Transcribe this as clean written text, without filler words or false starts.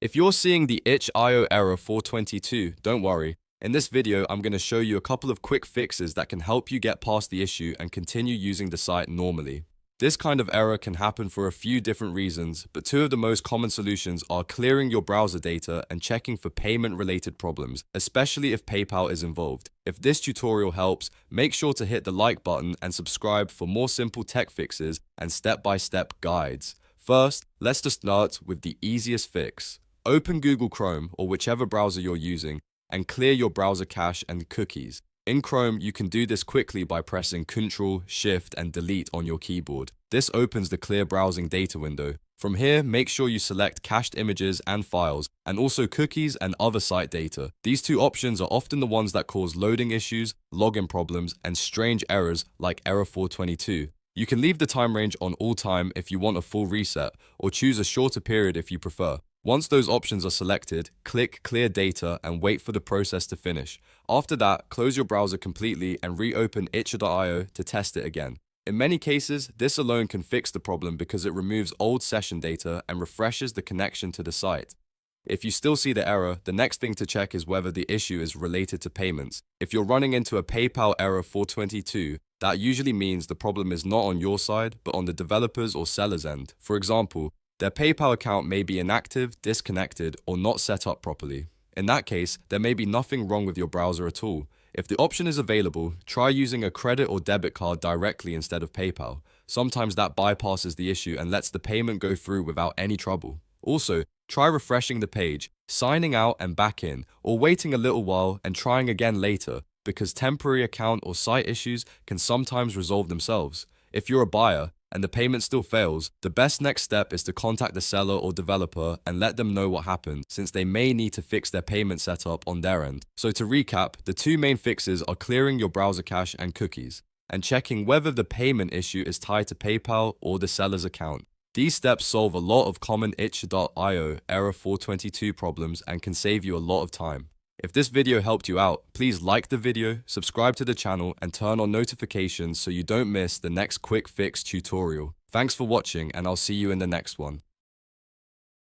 If you're seeing the itchio error 422, don't worry. In this video, I'm going to show you a couple of quick fixes that can help you get past the issue and continue using the site normally. This kind of error can happen for a few different reasons, but two of the most common solutions are clearing your browser data and checking for payment-related problems, especially if PayPal is involved. If this tutorial helps, make sure to hit the like button and subscribe for more simple tech fixes and step-by-step guides. First, let's just start with the easiest fix. Open Google Chrome or whichever browser you're using and clear your browser cache and cookies. In Chrome, you can do this quickly by pressing Ctrl, Shift, and Delete on your keyboard. This opens the Clear Browsing Data window. From here, make sure you select cached images and files, and also cookies and other site data. These two options are often the ones that cause loading issues, login problems, and strange errors like error 422. You can leave the time range on all time if you want a full reset, or choose a shorter period if you prefer. Once those options are selected, click Clear Data and wait for the process to finish. After that, close your browser completely and reopen itchio to test it again. In many cases, this alone can fix the problem because it removes old session data and refreshes the connection to the site. If you still see the error, the next thing to check is whether the issue is related to payments. If you're running into a PayPal error 422, that usually means the problem is not on your side, but on the developer's or seller's end. For example, their PayPal account may be inactive, disconnected, or not set up properly. In that case, there may be nothing wrong with your browser at all. If the option is available, try using a credit or debit card directly instead of PayPal. Sometimes that bypasses the issue and lets the payment go through without any trouble. Also, try refreshing the page, signing out and back in, or waiting a little while and trying again later, because temporary account or site issues can sometimes resolve themselves. If you're a buyer, and the payment still fails, the best next step is to contact the seller or developer and let them know what happened, since they may need to fix their payment setup on their end. So to recap, the two main fixes are clearing your browser cache and cookies, and checking whether the payment issue is tied to PayPal or the seller's account. These steps solve a lot of common itch.io error 422 problems and can save you a lot of time. If this video helped you out, please like the video, subscribe to the channel, and turn on notifications so you don't miss the next quick fix tutorial. Thanks for watching, and I'll see you in the next one.